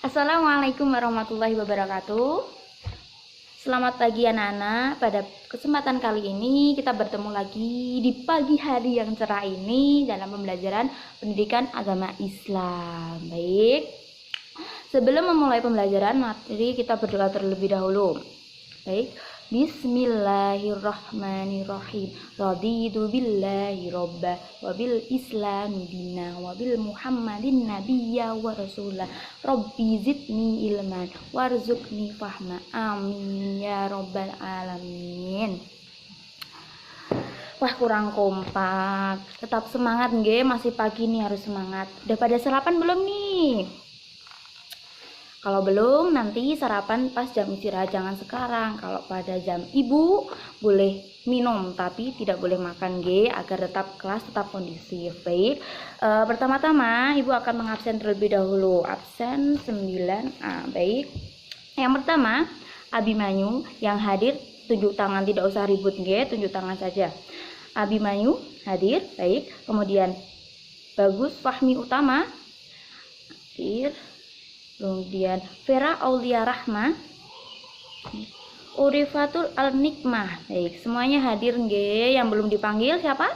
Assalamualaikum warahmatullahi wabarakatuh. Selamat pagi anak-anak. Pada kesempatan kali ini kita bertemu lagi di pagi hari yang cerah ini dalam pembelajaran pendidikan agama Islam. Baik. Sebelum memulai pembelajaran materi kita berdoa terlebih dahulu. Baik. Bismillahirrahmanirrahim. Raditu billahi robba wa bil islami dina wa bil muhammadin nabiyya wa rasulah. Rabbi zidni ilman warzuqni fahma. Amin ya robbal alamin. Wah, kurang kompak. Tetap semangat nggih, masih pagi nih, harus semangat. Udah pada sarapan belum nih? Kalau belum, nanti sarapan pas jam istirahat, jangan sekarang. Kalau pada jam ibu boleh minum, tapi tidak boleh makan agar tetap kelas, tetap kondisif. Baik, pertama-tama ibu akan mengabsen terlebih dahulu. Absen 9A. Baik, yang pertama Abimanyu yang hadir tunjuk tangan, tidak usah ribut tunjuk tangan saja. Abimanyu hadir. Baik, kemudian Bagus Fahmi Utama hadir. Kemudian Vera Aulia Rahma, Urifatul Al-Nikmah. Baik, semuanya hadir Yang belum dipanggil siapa?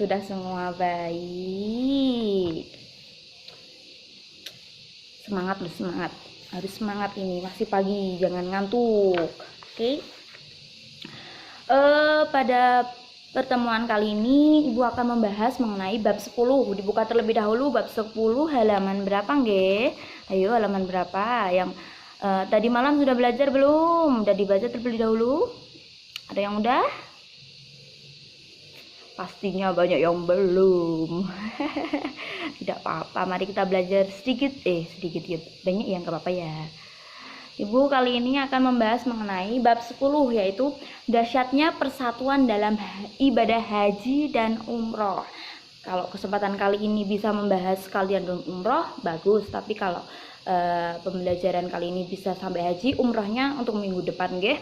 Sudah semua. Baik. Semangat loh, semangat. Harus semangat ini, masih pagi, jangan ngantuk. Oke. Pada pertemuan kali ini ibu akan membahas mengenai bab 10. Dibuka terlebih dahulu bab 10 halaman berapa Ayo, halaman berapa? Yang tadi malam sudah belajar belum? Udah dibaca terlebih dahulu? Ada yang udah? Pastinya banyak yang belum. Tidak apa-apa, mari kita belajar sedikit banyak yang gak apa-apa ya. Ibu kali ini akan membahas mengenai bab 10, yaitu dahsyatnya persatuan dalam ibadah haji dan umroh. Kalau kesempatan kali ini bisa membahas sekalian dan umroh, bagus. Tapi kalau pembelajaran kali ini bisa sampai haji, umrohnya untuk minggu depan, Oke.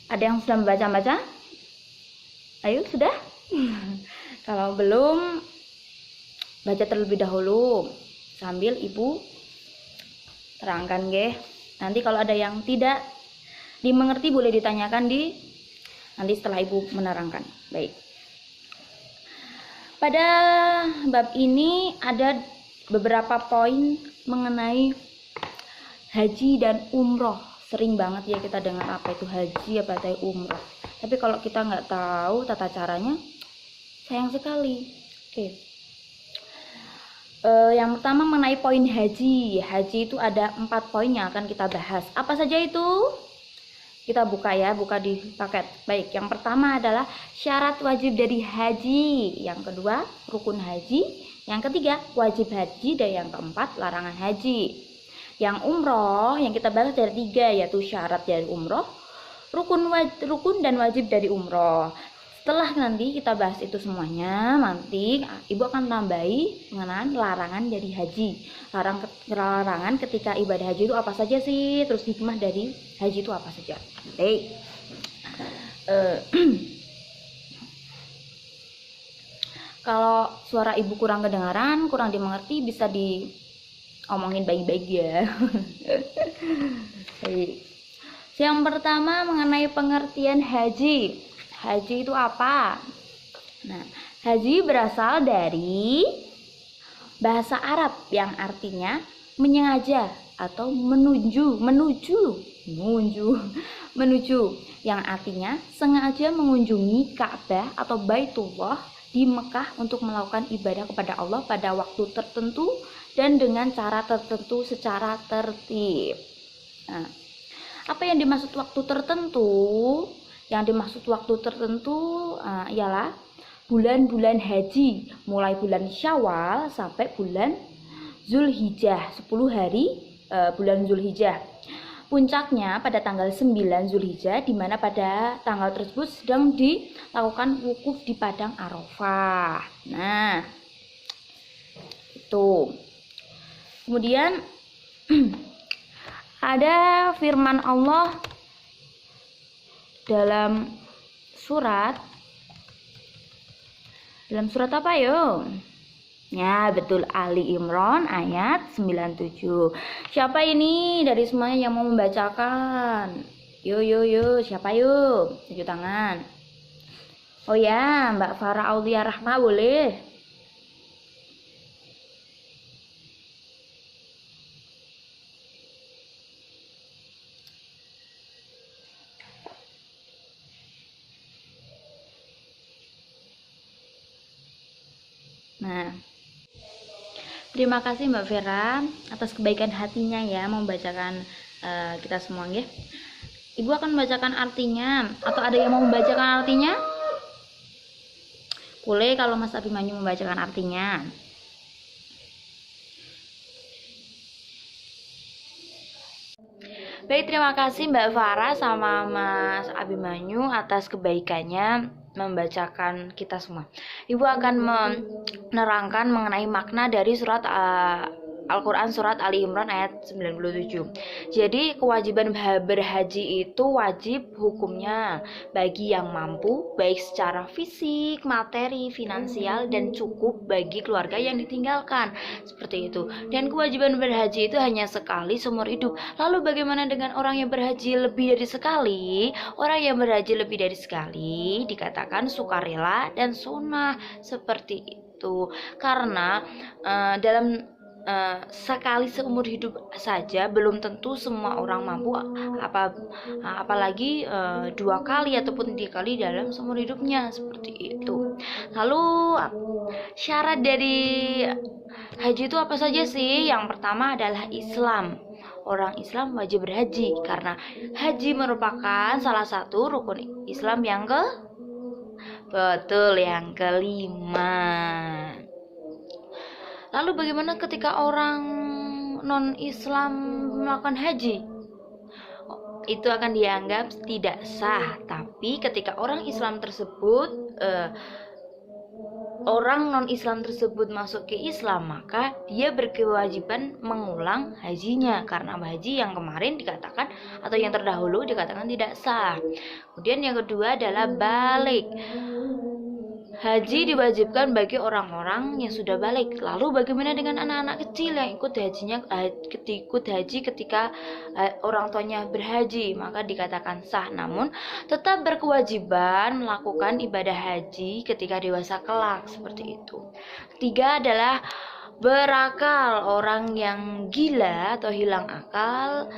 Ada yang sudah membaca-baca? Ayo, sudah? Kalau belum, baca terlebih dahulu sambil ibu terangkan Nanti kalau ada yang tidak dimengerti boleh ditanyakan nanti setelah ibu menerangkan. Baik. Pada bab ini ada beberapa poin mengenai haji dan umroh. Sering banget ya kita dengar apa itu haji, apa itu umroh. Tapi kalau kita nggak tahu tata caranya, sayang sekali. Oke. Yang pertama mengenai poin haji. Haji itu ada 4 poin yang akan kita bahas. Apa saja itu? Kita buka di paket. Baik, yang pertama adalah syarat wajib dari haji. Yang kedua, rukun haji. Yang ketiga, wajib haji. Dan yang keempat, larangan haji. Yang umroh, yang kita bahas dari 3, yaitu syarat dari umroh, rukun dan wajib dari umroh. Setelah nanti kita bahas itu semuanya, nanti ibu akan tambahi mengenai larangan dari haji. Larangan ketika ibadah haji itu apa saja sih? Terus hikmah dari haji itu apa saja? Baik. Kalau suara ibu kurang kedengaran, kurang dimengerti, bisa diomongin baik-baik ya. Baik. Yang pertama mengenai pengertian haji. Haji itu apa? Nah, haji berasal dari bahasa Arab yang artinya menyengaja atau menuju, yang artinya sengaja mengunjungi Ka'bah atau Baitullah di Mekah untuk melakukan ibadah kepada Allah pada waktu tertentu dan dengan cara tertentu secara tertib. Nah, apa yang dimaksud waktu tertentu? Yang dimaksud waktu tertentu ialah bulan-bulan haji, mulai bulan Syawal sampai bulan Zulhijjah, 10 hari bulan Zulhijjah. Puncaknya pada tanggal 9 Zulhijjah, di mana pada tanggal tersebut sedang dilakukan wukuf di Padang Arafah. Nah, itu. Kemudian ada firman Allah dalam surat apa yo? Ya, betul, Ali Imran ayat 97. Siapa ini dari semuanya yang mau membacakan? Yuk, siapa yuk? Tunjuk tangan. Oh ya, Mbak Farah Aulia Rahma boleh. Nah, terima kasih Mbak Vera atas kebaikan hatinya ya membacakan kita semua ya. Ibu akan membacakan artinya atau ada yang mau membacakan artinya? Boleh kalau Mas Abimanyu membacakan artinya. Baik, terima kasih Mbak Farah sama Mas Abimanyu atas kebaikannya membacakan kita semua. Ibu akan menerangkan mengenai makna dari surat Al-Quran surat Ali Imran ayat 97. Jadi kewajiban berhaji itu wajib hukumnya bagi yang mampu, baik secara fisik, materi, finansial, dan cukup bagi keluarga yang ditinggalkan. Seperti itu. Dan kewajiban berhaji itu hanya sekali seumur hidup. Lalu bagaimana dengan orang yang berhaji lebih dari sekali? Orang yang berhaji lebih dari sekali dikatakan sukarela dan sunnah. Seperti itu. Karena dalam sekali seumur hidup saja belum tentu semua orang mampu apalagi 2 kali ataupun 3 kali dalam seumur hidupnya, seperti itu. Lalu syarat dari haji itu apa saja sih? Yang pertama adalah Islam. Orang Islam wajib berhaji karena haji merupakan salah satu rukun Islam yang yang kelima. Lalu bagaimana ketika orang non-Islam melakukan haji? Itu akan dianggap tidak sah. Tapi ketika orang Islam tersebut orang non-Islam tersebut masuk ke Islam, maka dia berkewajiban mengulang hajinya karena haji yang kemarin dikatakan atau yang terdahulu dikatakan tidak sah. Kemudian yang kedua adalah balik. Haji diwajibkan bagi orang-orang yang sudah balik. Lalu bagaimana dengan anak-anak kecil yang ikut haji ketika orang tuanya berhaji? Maka dikatakan sah, namun tetap berkewajiban melakukan ibadah haji ketika dewasa kelak, seperti itu. Ketiga adalah berakal. Orang yang gila atau hilang akal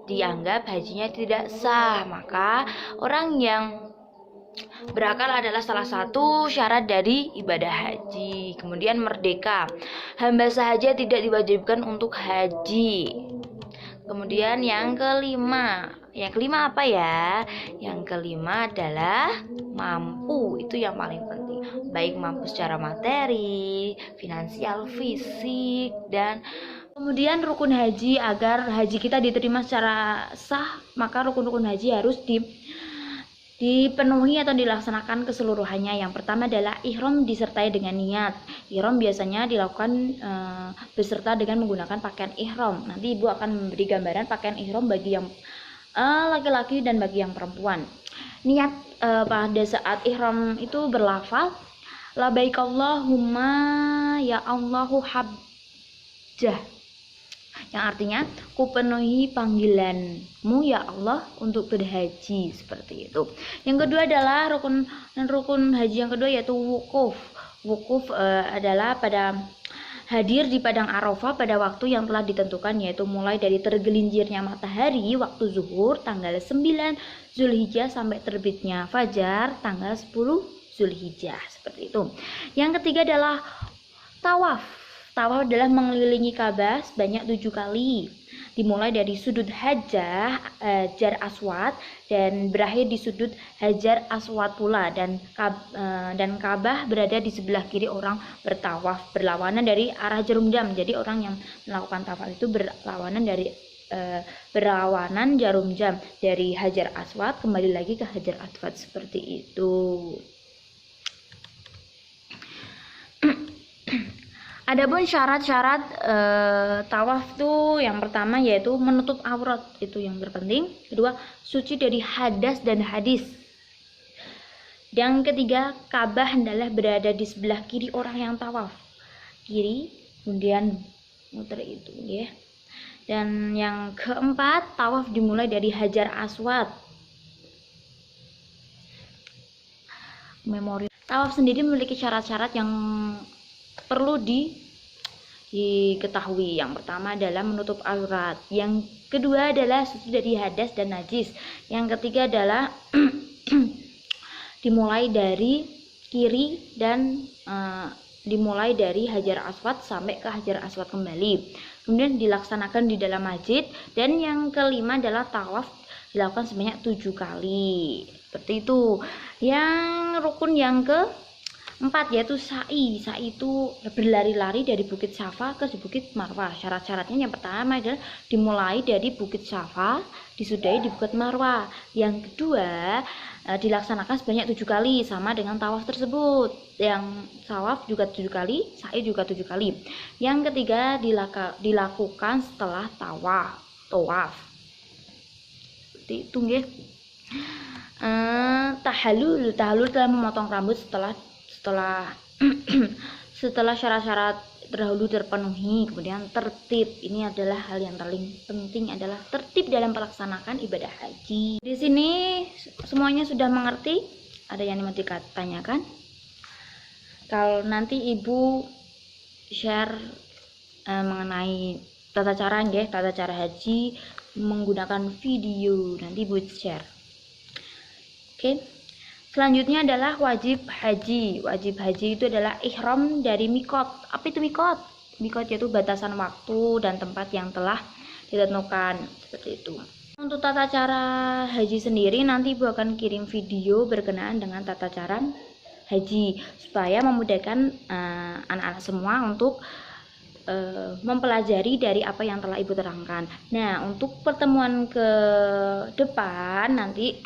dianggap hajinya tidak sah. Maka orang yang berakal adalah salah satu syarat dari ibadah haji. Kemudian merdeka. Hamba sahaja tidak diwajibkan untuk haji. Kemudian yang kelima apa ya? Yang kelima adalah mampu. Itu yang paling penting. Baik mampu secara materi, finansial, fisik, dan kemudian rukun haji. Agar haji kita diterima secara sah, maka rukun-rukun haji harus dipenuhi atau dilaksanakan keseluruhannya. Yang pertama adalah ihram disertai dengan niat. Ihram biasanya dilakukan beserta dengan menggunakan pakaian ihram. Nanti Ibu akan memberi gambaran pakaian ihram bagi yang laki-laki dan bagi yang perempuan. Niat pada saat ihram itu berlafal labbaik Allahumma ya Allahu hajjah, yang artinya kupenuhi panggilanmu ya Allah untuk berhaji, seperti itu. Yang kedua adalah rukun haji yang kedua yaitu wukuf. Wukuf adalah pada hadir di padang Arafah pada waktu yang telah ditentukan, yaitu mulai dari tergelincirnya matahari waktu zuhur tanggal 9 Zulhijjah sampai terbitnya fajar tanggal 10 Zulhijjah, seperti itu. Yang ketiga adalah tawaf. Tawaf adalah mengelilingi Ka'bah sebanyak 7 kali. Dimulai dari sudut Hajar Aswad dan berakhir di sudut Hajar Aswad pula, dan Ka'bah berada di sebelah kiri orang bertawaf berlawanan dari arah Jarum Jam. Jadi orang yang melakukan tawaf itu berlawanan Jarum Jam, dari Hajar Aswad kembali lagi ke Hajar Aswad, seperti itu. Adapun syarat-syarat tawaf tuh yang pertama yaitu menutup aurat, itu yang terpenting. Kedua, suci dari hadas dan hadis. Yang ketiga, Ka'bah hendaklah berada di sebelah kiri orang yang tawaf. kiri, kemudian muter itu ya. Dan yang keempat, tawaf dimulai dari Hajar Aswad. Memori. Tawaf sendiri memiliki syarat-syarat yang perlu diketahui. Yang pertama adalah menutup aurat. Yang kedua adalah suci dari hadas dan najis. Yang ketiga adalah dimulai dari kiri dan dimulai dari Hajar Aswad sampai ke Hajar Aswad kembali. Kemudian dilaksanakan di dalam masjid. Dan yang kelima adalah tawaf dilakukan sebanyak 7 kali. Seperti itu. Yang rukun yang keempat yaitu sa'i. Sa'i itu berlari-lari dari Bukit Safa ke Bukit Marwah. Syarat-syaratnya yang pertama adalah dimulai dari Bukit Safa, disudahi di Bukit Marwah. Yang kedua, dilaksanakan sebanyak 7 kali sama dengan tawaf tersebut. Yang tawaf juga 7 kali, sa'i juga 7 kali. Yang ketiga dilakukan setelah tawaf. Seperti itu nggih. Tahallul telah memotong rambut setelah setelah syarat-syarat terdahulu terpenuhi. Kemudian tertib, ini adalah hal yang paling penting, adalah tertib dalam melaksanakan ibadah haji. Di sini semuanya sudah mengerti? Ada yang mau ditanyakan? Kalau nanti ibu share mengenai tata cara haji menggunakan video, nanti ibu share. Oke. Selanjutnya adalah wajib haji. Wajib haji itu adalah ihram dari mikot. Apa itu mikot? Mikot yaitu batasan waktu dan tempat yang telah ditentukan. Seperti itu. Untuk tata cara haji sendiri nanti ibu akan kirim video berkenaan dengan tata cara haji supaya memudahkan anak-anak semua untuk mempelajari dari apa yang telah ibu terangkan. Nah, untuk pertemuan ke depan nanti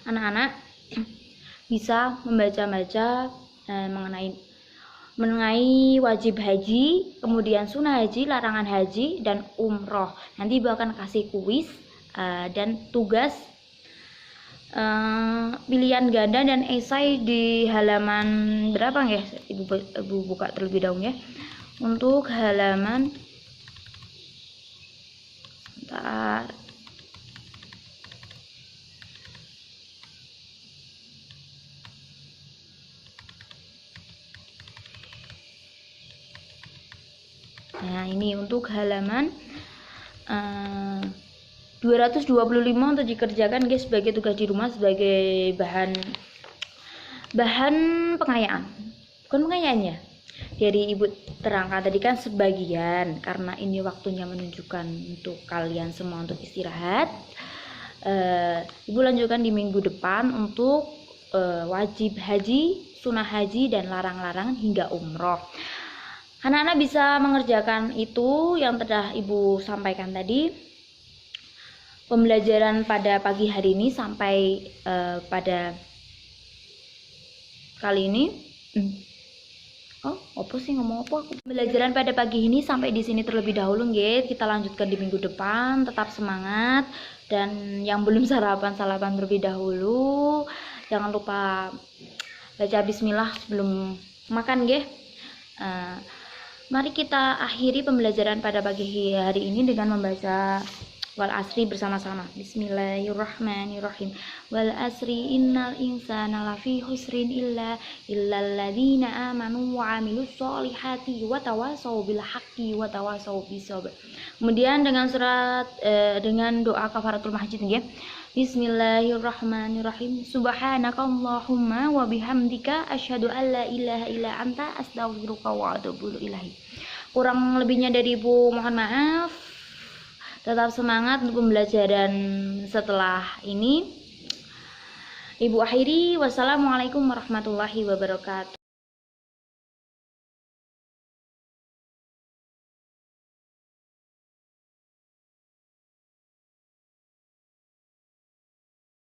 anak-anak bisa membaca-baca mengenai wajib haji, kemudian sunnah haji, larangan haji, dan umroh. Nanti ibu akan kasih kuis dan tugas pilihan ganda dan esai di halaman berapa ya? Ibu buka terlebih dahulu ya. Untuk halaman sebentar. Nah, ini untuk halaman 225 untuk dikerjakan guys sebagai tugas di rumah, sebagai bahan pengayaan. Bukan pengayaannya. Dari ibu terangkan tadi kan sebagian, karena ini waktunya menunjukkan untuk kalian semua untuk istirahat. Ibu lanjutkan di minggu depan untuk wajib haji, sunnah haji, dan larang-larang hingga umroh. Anak-anak bisa mengerjakan itu yang telah ibu sampaikan tadi. Pembelajaran pada pagi hari ini sampai pada kali ini. Apa sih ngomong apa? Pembelajaran pada pagi ini sampai di sini terlebih dahulu, nggih. Kita lanjutkan di minggu depan. Tetap semangat, dan yang belum sarapan terlebih dahulu. Jangan lupa baca bismillah sebelum makan, nggih. Mari kita akhiri pembelajaran pada pagi hari ini dengan membaca wal asri bersama-sama. Bismillahirrahmanirrahim. Wal asri innal insana lafi khusrin illa alladzina amanu wa amilus solihati wa tawasau bil haqqi wa tawasau bis sabr. Kemudian dengan surat dengan doa kafaratul masjid ya. Bismillahirrahmanirrahim. Subhanakallahumma wa bihamdika asyhadu an la ilaha illa anta astaghfiruka wa atubu ilaik. Kurang lebihnya dari ibu mohon maaf. Tetap semangat untuk pembelajaran setelah ini. Ibu akhiri, wassalamualaikum warahmatullahi wabarakatuh.